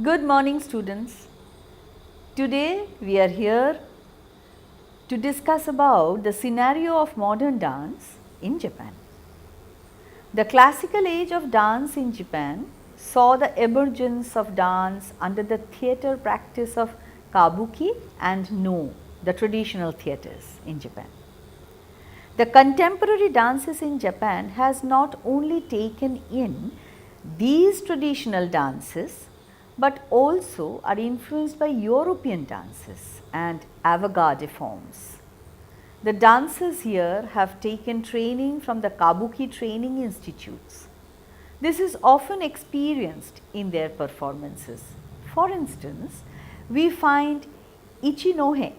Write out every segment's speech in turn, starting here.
Good morning, students. Today we are here to discuss about the scenario of modern dance in Japan. The classical age of dance in Japan saw the emergence of dance under the theatre practice of kabuki and no, the traditional theatres in Japan. The contemporary dances in Japan has not only taken in these traditional dances, but also are influenced by European dances and avant-garde forms. The dancers here have taken training from the kabuki training institutes. This is often experienced in their performances. For instance, we find Ichinohe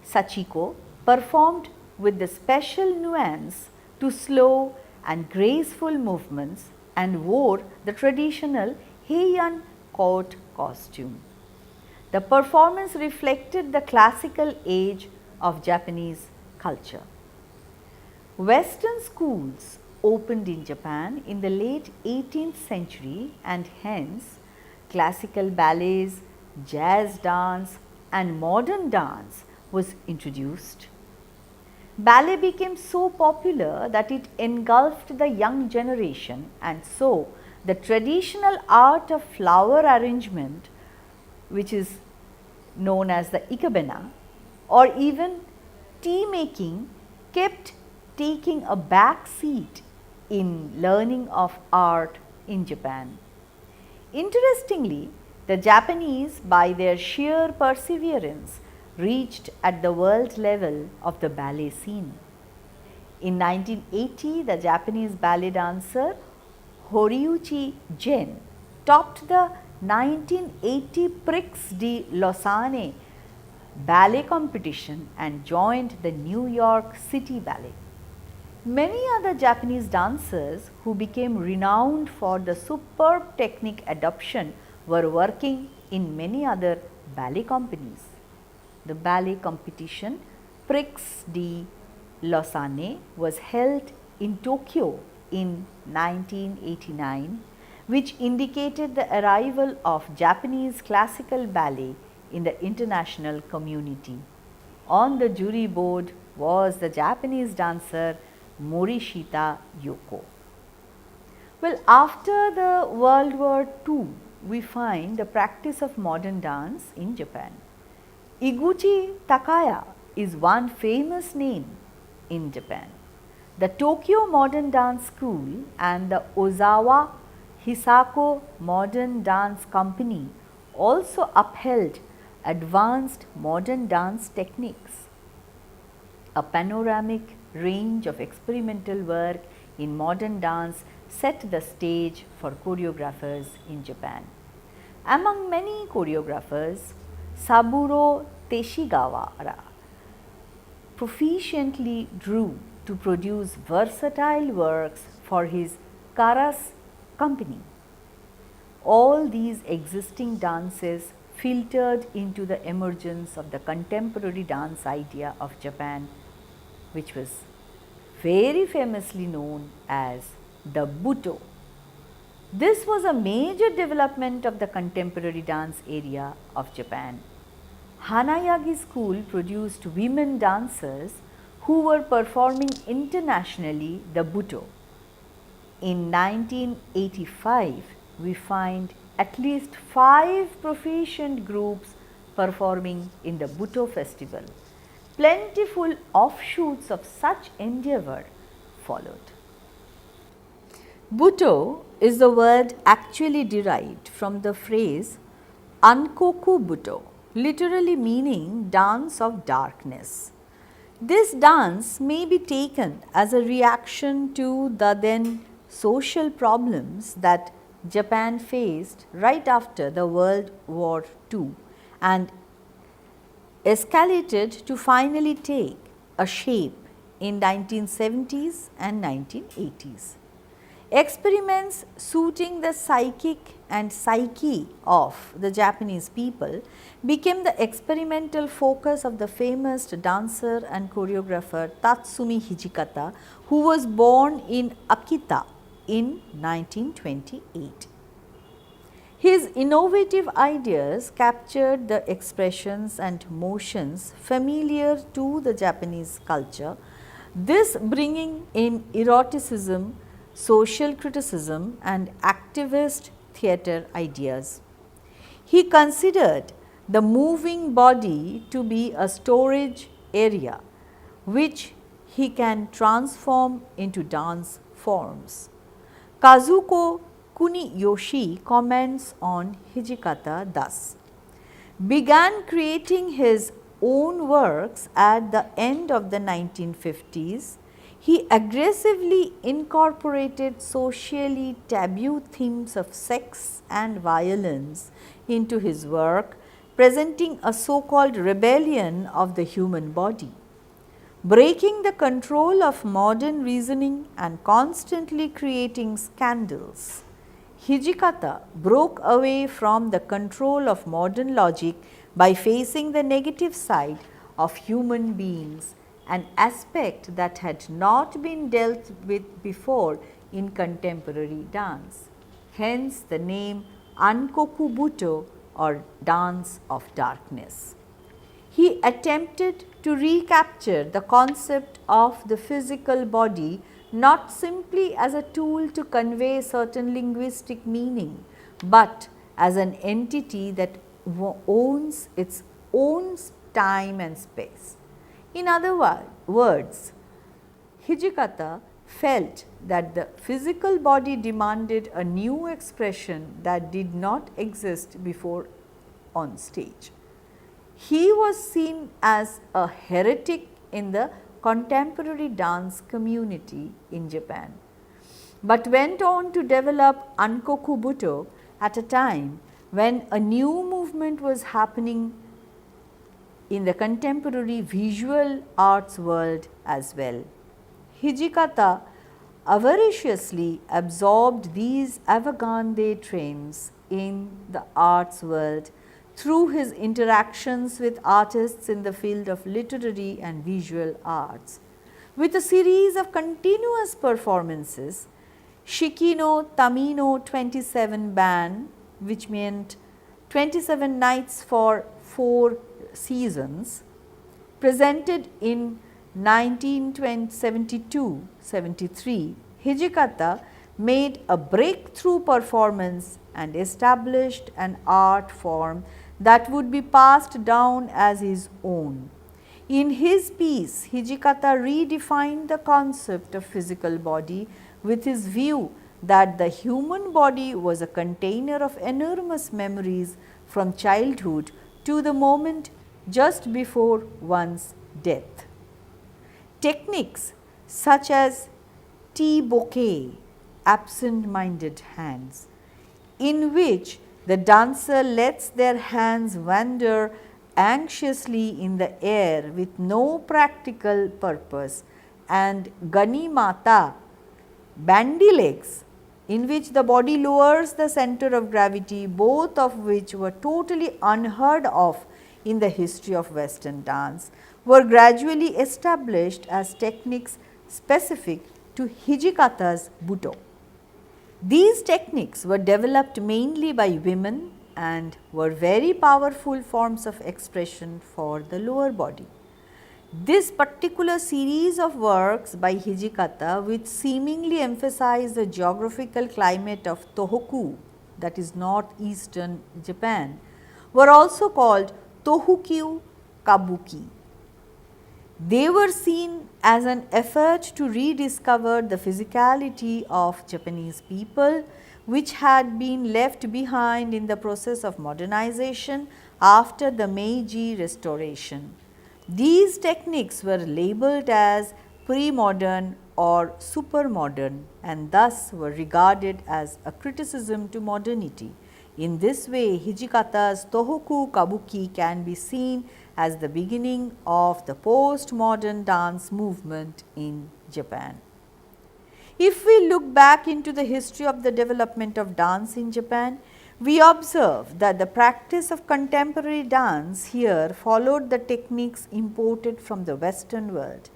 Sachiko performed with the special nuance to slow and graceful movements and wore the traditional Heian court costume. The performance reflected the classical age of Japanese culture. Western schools opened in Japan in the late 18th century and hence classical ballets, jazz dance and modern dance was introduced. Ballet became so popular that it engulfed the young generation, and so the traditional art of flower arrangement, which is known as the ikebana, or even tea making, kept taking a back seat in learning of art in Japan. Interestingly, the Japanese, by their sheer perseverance, reached at the world level of the ballet scene. In 1980, the Japanese ballet dancer Horiuchi Gen topped the 1980 Prix de Lausanne ballet competition and joined the New York City Ballet. Many other Japanese dancers who became renowned for the superb technique adoption were working in many other ballet companies. The ballet competition Prix de Lausanne was held in Tokyo in 1989, which indicated the arrival of Japanese classical ballet in the international community. On the jury board was the Japanese dancer Morishita Yoko. Well, after the World War II, we find the practice of modern dance in Japan. Iguchi Takaya is one famous name in Japan. The Tokyo Modern Dance School and the Ozawa Hisako Modern Dance Company also upheld advanced modern dance techniques. A panoramic range of experimental work in modern dance set the stage for choreographers in Japan. Among many choreographers, Saburo Teshigawara proficiently drew to produce versatile works for his Karas company. All these existing dances filtered into the emergence of the contemporary dance idea of Japan, which was very famously known as the Buto. This was a major development of the contemporary dance area of Japan. Hanayagi school produced women dancers who were performing internationally the Buto. In 1985, we find at least 5 proficient groups performing in the Buto festival. Plentiful offshoots of such endeavor followed. Buto is the word actually derived from the phrase Ankoku Buto, literally meaning dance of darkness. This dance may be taken as a reaction to the then social problems that Japan faced right after the World War II and escalated to finally take a shape in 1970s and 1980s. Experiments suiting the psychic and psyche of the Japanese people became the experimental focus of the famous dancer and choreographer Tatsumi Hijikata, who was born in Akita in 1928. His His innovative ideas captured the expressions and motions familiar to the Japanese culture, this bringing in eroticism, social criticism and activist theatre ideas. He considered the moving body to be a storage area which he can transform into dance forms. Kazuko Kuniyoshi comments on Hijikata thus: began creating his own works at the end of the 1950s. He aggressively incorporated socially taboo themes of sex and violence into his work, presenting a so-called rebellion of the human body. Breaking the control of modern reasoning and constantly creating scandals, Hijikata broke away from the control of modern logic by facing the negative side of human beings, an aspect that had not been dealt with before in contemporary dance. Hence the name Ankoku Buto, or dance of darkness. He attempted to recapture the concept of the physical body not simply as a tool to convey certain linguistic meaning, but as an entity that owns its own time and space. In other words, Hijikata felt that the physical body demanded a new expression that did not exist before on stage. He was seen as a heretic in the contemporary dance community in Japan, but went on to develop Ankoku Buto at a time when a new movement was happening in the contemporary visual arts world as well. Hijikata avariciously absorbed these avant-garde trends in the arts world through his interactions with artists in the field of literary and visual arts. With a series of continuous performances, Shiki Tamino 27 Ban, which meant 27 nights for 4 seasons, presented in 1972-73, Hijikata made a breakthrough performance and established an art form that would be passed down as his own. In his piece, Hijikata redefined the concept of physical body with his view that the human body was a container of enormous memories from childhood to the moment just before one's death. Techniques such as tea bouquet, absent-minded hands, in which the dancer lets their hands wander anxiously in the air with no practical purpose, and Gani Mata, bandy legs, in which the body lowers the center of gravity, both of which were totally unheard of in the history of Western dance, were gradually established as techniques specific to Hijikata's Buto. These techniques were developed mainly by women and were very powerful forms of expression for the lower body. This particular series of works by Hijikata, which seemingly emphasize the geographical climate of Tohoku, that is northeastern Japan, were also called Tohukyu Kabuki. They were seen as an effort to rediscover the physicality of Japanese people, which had been left behind in the process of modernization after the Meiji Restoration. These techniques were labeled as pre-modern or super-modern and thus were regarded as a criticism to modernity. In this way, Hijikata's Tohoku Kabuki can be seen as the beginning of the post-modern dance movement in Japan. If we look back into the history of the development of dance in Japan, we observe that the practice of contemporary dance here followed the techniques imported from the Western world.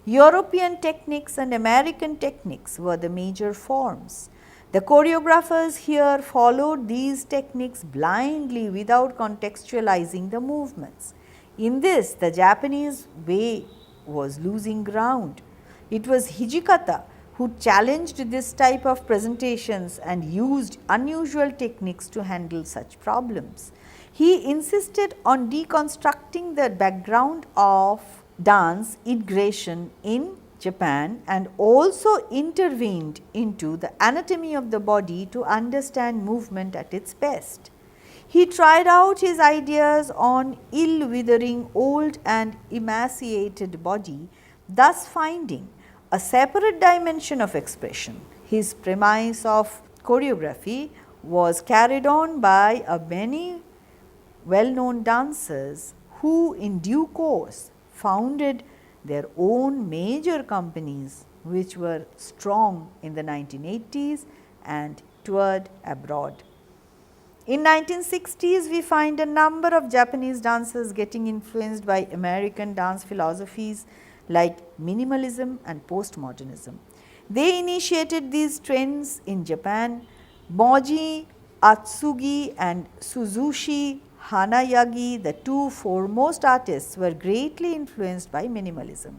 European techniques and American techniques were the major forms. The choreographers here followed these techniques blindly without contextualizing the movements. In this, the Japanese way was losing ground. It was Hijikata who challenged this type of presentations and used unusual techniques to handle such problems. He insisted on deconstructing the background of dance ingression in Japan and also intervened into the anatomy of the body to understand movement at its best. He tried out his ideas on ill withering old and emaciated body, thus finding a separate dimension of expression. His premise of choreography was carried on by many well known dancers who in due course founded their own major companies which were strong in the 1980s and toured abroad. In 1960s, we find a number of Japanese dancers getting influenced by American dance philosophies like minimalism and postmodernism. They initiated these trends in Japan. Moji Atsugi and Suzushi Hanayagi, the two foremost artists, were greatly influenced by minimalism.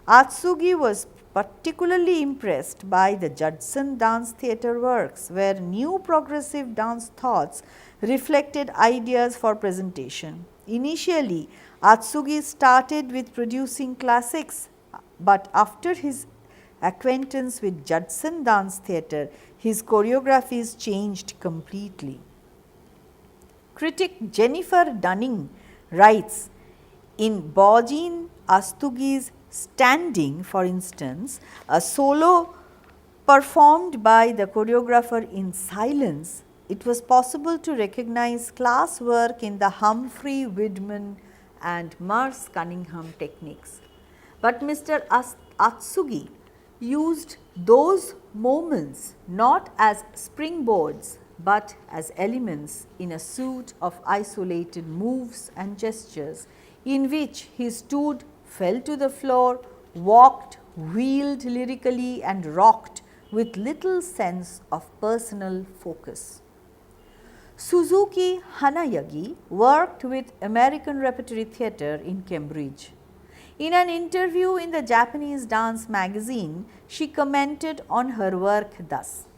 Atsugi was particularly impressed by the Judson dance theatre works, where new progressive dance thoughts reflected ideas for presentation. Initially, Atsugi started with producing classics, but after his acquaintance with Judson dance theatre, his choreographies changed completely. Critic Jennifer Dunning writes, in Bojin Atsugi's Standing, for instance, a solo performed by the choreographer in silence, it was possible to recognize class work in the Humphrey Widman and Merce Cunningham techniques. But Mr. Atsugi used those moments not as springboards but as elements in a suite of isolated moves and gestures in which he stood, fell to the floor, walked, wheeled lyrically and rocked with little sense of personal focus. Suzuki Hanayagi worked with American Repertory Theatre in Cambridge. In an interview in the Japanese Dance magazine, she commented on her work thus: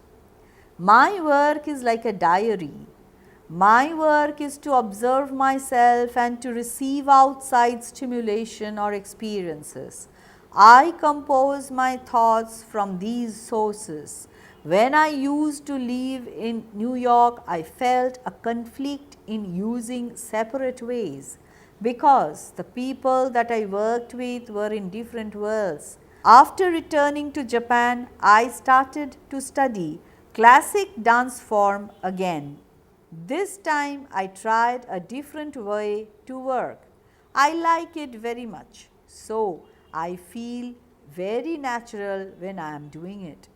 "My work is like a diary. My work is to observe myself and to receive outside stimulation or experiences. I compose my thoughts from these sources. When I used to live in New York, I felt a conflict in using separate ways because the people that I worked with were in different worlds. After returning to Japan, I started to study classic dance form again. This time I tried a different way to work. I like it very much, so I feel very natural when I am doing it.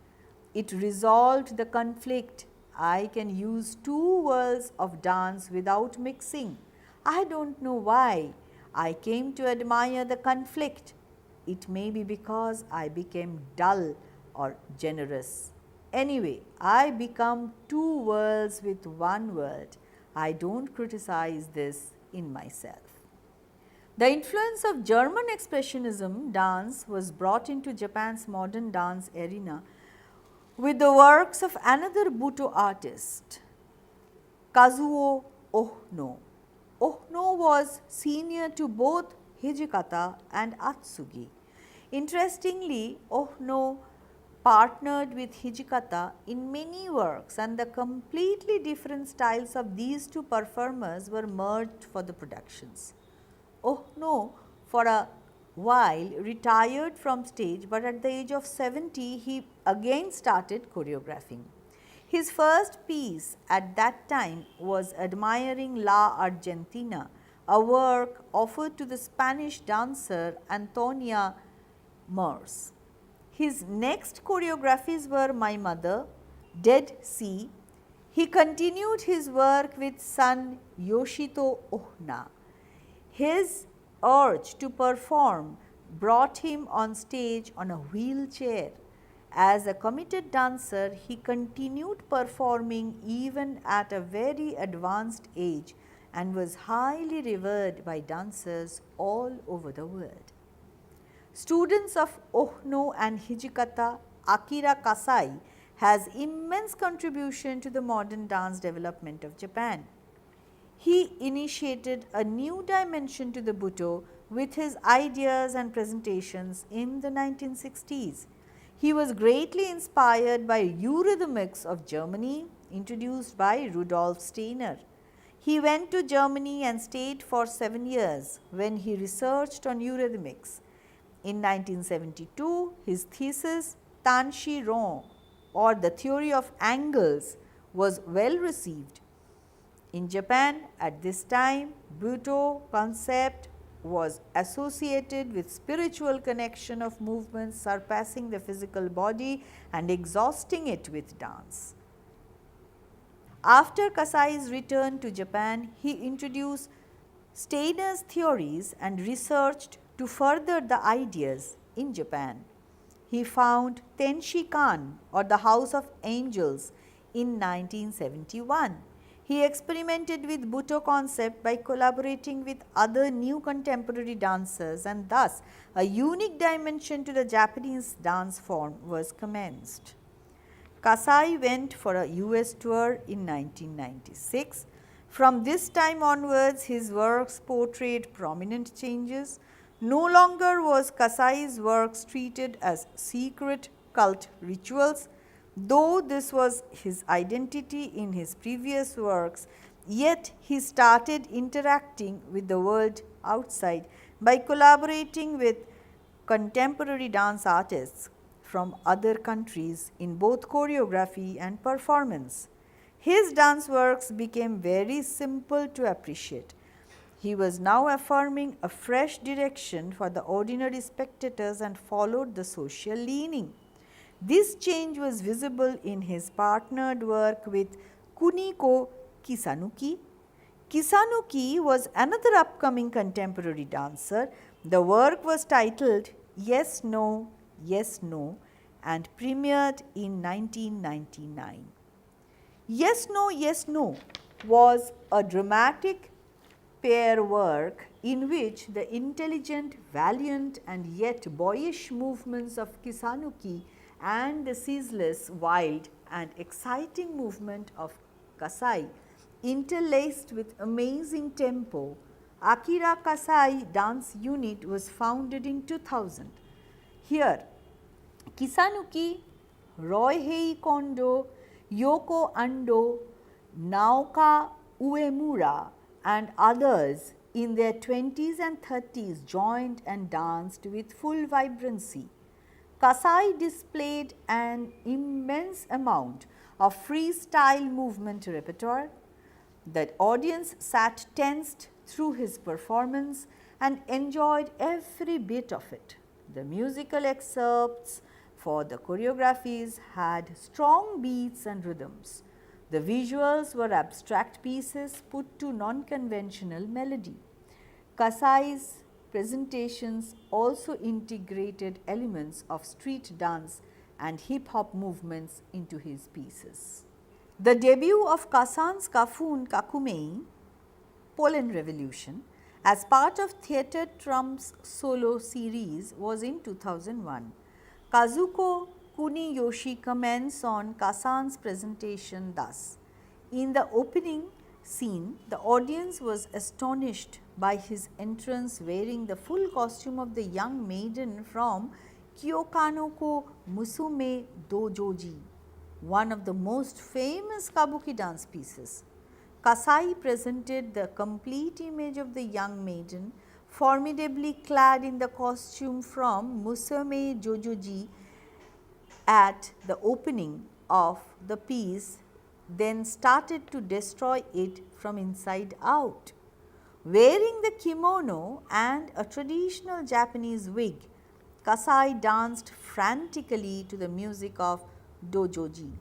It resolved the conflict. I can use two worlds of dance without mixing. I don't know why I came to admire the conflict. It may be because I became dull or generous. Anyway, I become two worlds with one world. I don't criticize this in myself." The influence of German expressionism dance was brought into Japan's modern dance arena with the works of another Buto artist, Kazuo Ohno. Ohno was senior to both Hijikata and Atsugi. Interestingly, Ohno partnered with Hijikata in many works, and the completely different styles of these two performers were merged for the productions. Ohno for a while retired from stage, but at the age of 70 he again started choreographing. His first piece at that time was Admiring La Argentina, a work offered to the Spanish dancer Antonia Merce. His next choreographies were My Mother, Dead Sea. He continued his work with son Yoshito Ohna. His urge to perform brought him on stage on a wheelchair As a committed dancer, he continued performing even at a very advanced age and was highly revered by dancers all over the world. Students of Ohno and Hijikata, Akira Kasai has immense contribution to the modern dance development of Japan. He initiated a new dimension to the Buto with his ideas and presentations in the 1960s. He was greatly inspired by Eurythmics of Germany, introduced by Rudolf Steiner. He went to Germany and stayed for 7 years when he researched on Eurythmics. In 1972, his thesis Tanshi Ron, or the theory of angles, was well received. In Japan at this time, Buto concept was associated with spiritual connection of movements surpassing the physical body and exhausting it with dance. After Kasai's return to Japan, he introduced Steiner's theories and researched to further the ideas in Japan. He found Tenshikan, or the House of Angels, in 1971. He experimented with Buto concept by collaborating with other new contemporary dancers, and thus a unique dimension to the Japanese dance form was commenced. Kasai went for a US tour in 1996. From this time onwards, his works portrayed prominent changes. No longer was Kasai's works treated as secret cult rituals. Though this was his identity in his previous works, yet he started interacting with the world outside by collaborating with contemporary dance artists from other countries in both choreography and performance. His dance works became very simple to appreciate. He was now affirming a fresh direction for the ordinary spectators and followed the social leaning. This change was visible in his partnered work with Kuniko Kisanuki. Kisanuki was another upcoming contemporary dancer. The work was titled Yes No, Yes No and premiered in 1999. Yes No, Yes No was a dramatic pair work in which the intelligent, valiant and yet boyish movements of Kisanuki and the ceaseless, wild and exciting movement of Kasai interlaced with amazing tempo. Akira Kasai Dance Unit was founded in 2000. Here, Kisanuki, Roihei Kondo, Yoko Ando, Naoka Uemura and others in their 20s and 30s joined and danced with full vibrancy. Kasai displayed an immense amount of freestyle movement repertoire. The audience sat tensed through his performance and enjoyed every bit of it. The musical excerpts for the choreographies had strong beats and rhythms. The visuals were abstract pieces put to non-conventional melody. Kasai's presentations also integrated elements of street dance and hip hop movements into his pieces. The debut of Kazan's Kafun Kakumei, Poland Revolution, as part of Theatre Trump's solo series was in 2001. Kazuko Kuniyoshi comments on Kazan's presentation thus. In the opening scene, the audience was astonished by his entrance wearing the full costume of the young maiden from Kyokanoko Musume Dojoji, one of the most famous kabuki dance pieces. Kasai presented the complete image of the young maiden, formidably clad in the costume from Musume Jojoji at the opening of the piece, then started to destroy it from inside out. Wearing the kimono and a traditional Japanese wig, Kasai danced frantically to the music of dojoji,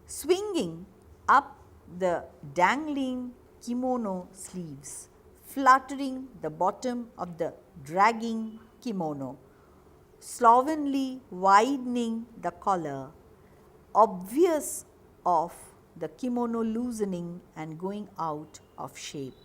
swinging up the dangling kimono sleeves, fluttering the bottom of the dragging kimono, slovenly widening the collar, obvious of the kimono loosening and going out of shape.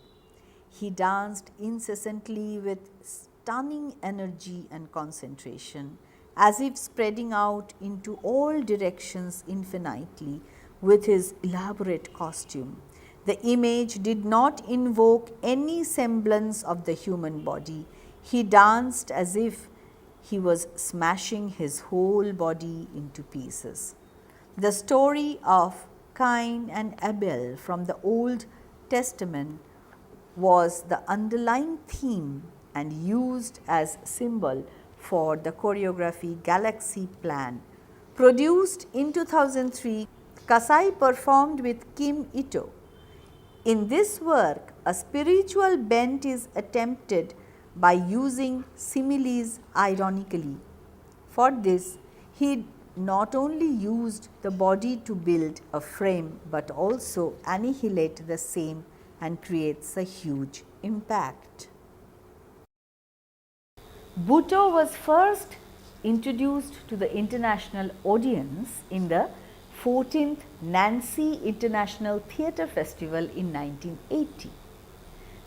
He danced incessantly with stunning energy and concentration, as if spreading out into all directions infinitely with his elaborate costume. The image did not invoke any semblance of the human body. He danced as if he was smashing his whole body into pieces. The story of Cain and Abel from the Old Testament was the underlying theme and used as symbol for the choreography Galaxy Plan. Produced in 2003, Kasai performed with Kim Ito. In this work, a spiritual bent is attempted by using similes ironically. For this, he not only used the body to build a frame, but also annihilate the same and creates a huge impact. Butoh was first introduced to the international audience in the 14th Nancy International Theatre Festival in 1980.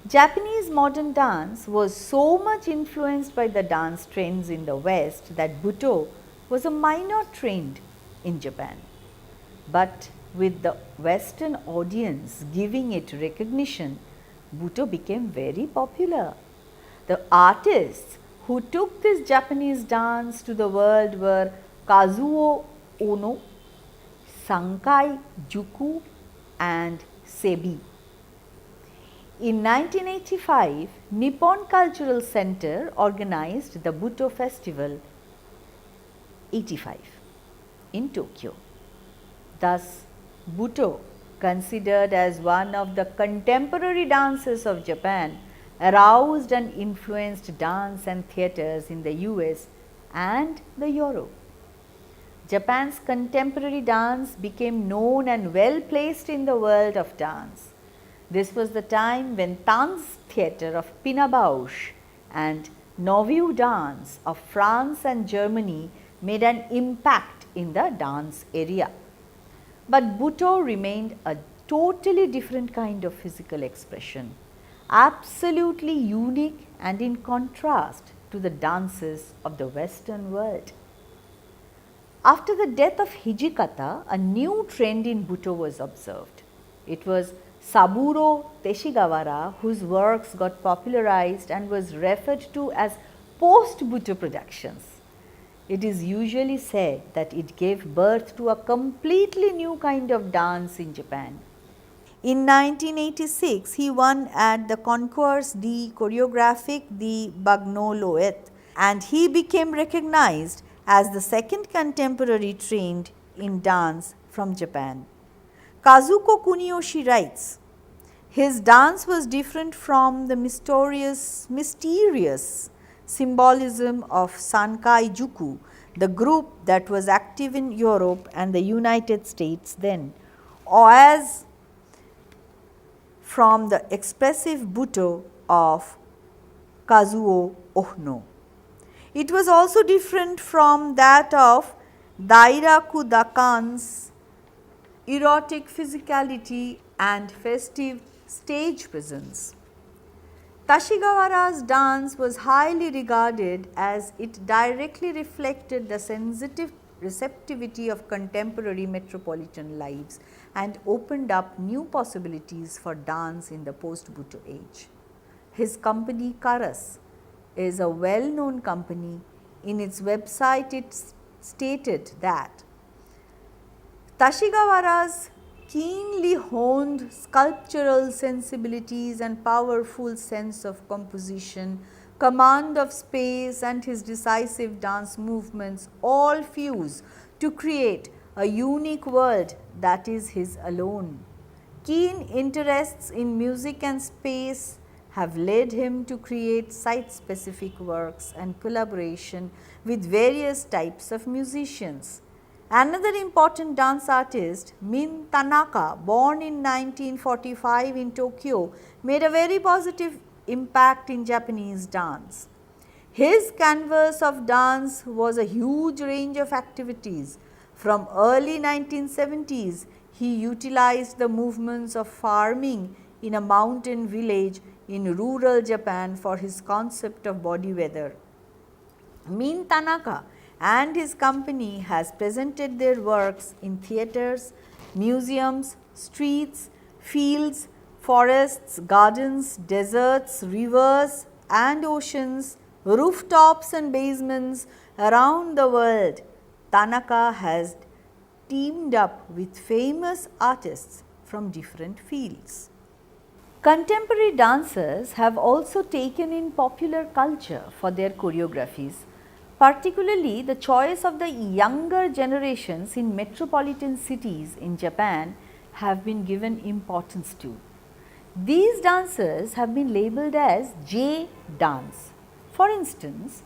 Japanese modern dance was so much influenced by the dance trends in the West that Butoh was a minor trend in Japan. But with the Western audience giving it recognition, Butoh became very popular. The artists who took this Japanese dance to the world were Kazuo Ono, Sankai Juku and Sebi. In 1985, Nippon Cultural Center organized the Butoh Festival 85 in Tokyo. Thus, Butoh, considered as one of the contemporary dances of Japan, aroused and influenced dance and theatres in the US and the Europe. Japan's contemporary dance became known and well placed in the world of dance. This was the time when Tanz theatre of Pina Bausch and Nouveau dance of France and Germany made an impact in the dance area. But Butoh remained a totally different kind of physical expression, absolutely unique and in contrast to the dances of the Western world. After the death of Hijikata, a new trend in Butoh was observed. It was Saburo Teshigawara whose works got popularized and was referred to as post-Butoh productions. It is usually said that it gave birth to a completely new kind of dance in Japan. In 1986, he won at the Concours de Chorégraphique de Bagnolet and he became recognized as the second contemporary trend in dance from Japan. Kazuko Kuniyoshi writes, his dance was different from the mysterious symbolism of Sankai Juku, the group that was active in Europe and the United States then, or as from the expressive Butoh of Kazuo Ono. It was also different from that of Dairaku Dakan's erotic physicality and festive stage presence. Tashigawara's dance was highly regarded as it directly reflected the sensitive receptivity of contemporary metropolitan lives and opened up new possibilities for dance in the post-Butoh age. His company Karas is a well-known company. In its website, it stated that Tashigawara's keenly honed sculptural sensibilities and powerful sense of composition, command of space and his decisive dance movements all fuse to create a unique world that is his alone. Keen interests in music and space have led him to create site-specific works and collaboration with various types of musicians. Another important dance artist, Min Tanaka, born in 1945 in Tokyo, made a very positive impact in Japanese dance. His canvas of dance was a huge range of activities. From early 1970s, he utilized the movements of farming in a mountain village in rural Japan for his concept of body weather. Min Tanaka and his company has presented their works in theatres, museums, streets, fields, forests, gardens, deserts, rivers and oceans, rooftops and basements around the world. Tanaka has teamed up with famous artists from different fields. Contemporary dancers have also taken in popular culture for their choreographies. Particularly, the choice of the younger generations in metropolitan cities in Japan have been given importance to. These dancers have been labeled as J dance. For instance,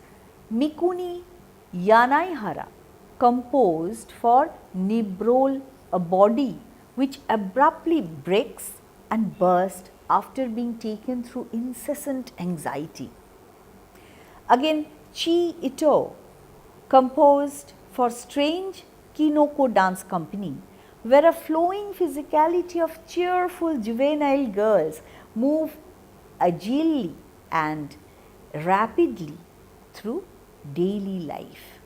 Mikuni Yanaihara composed for Nibrol, a body which abruptly breaks and bursts after being taken through incessant anxiety. Again, Chi Ito composed for Strange Kinoko Dance Company, where a flowing physicality of cheerful juvenile girls move agilely and rapidly through daily life.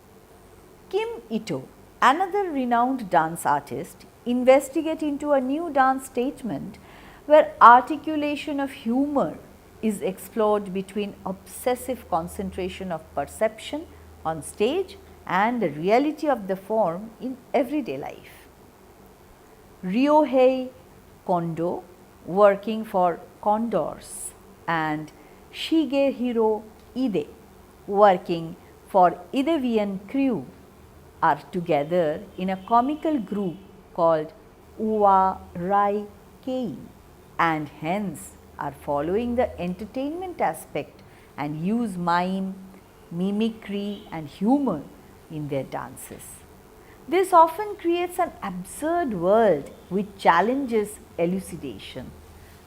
Kim Ito, another renowned dance artist, investigate into a new dance statement where articulation of humor is explored between obsessive concentration of perception on stage and the reality of the form in everyday life. Ryohei Kondo, working for Condors, and Shigehiro Ide, working for Idevian Crew, are together in a comical group called Uwa Rai Kei, and hence are following the entertainment aspect and use mime, mimicry and humor in their dances. This often creates an absurd world which challenges elucidation.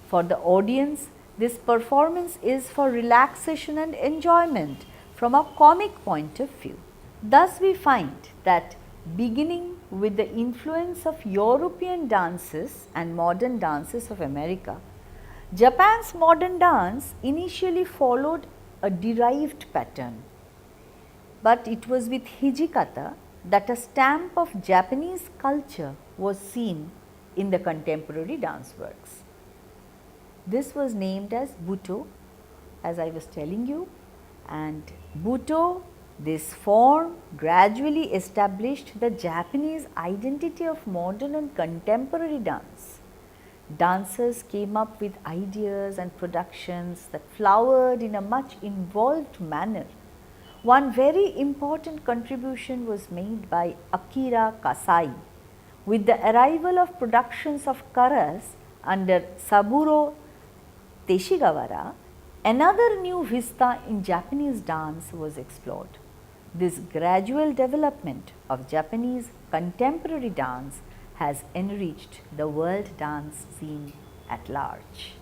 For the audience, this performance is for relaxation and enjoyment from a comic point of view. Thus, we find that beginning with the influence of European dances and modern dances of America, Japan's modern dance initially followed a derived pattern, but it was with Hijikata that a stamp of Japanese culture was seen in the contemporary dance works. This was named as Buto, as I was telling you, and Buto, this form gradually established the Japanese identity of modern and contemporary dance. Dancers came up with ideas and productions that flowered in a much involved manner. One very important contribution was made by Akira Kasai. With the arrival of productions of Karas under Saburo Teshigawara, another new vista in Japanese dance was explored. This gradual development of Japanese contemporary dance has enriched the world dance scene at large.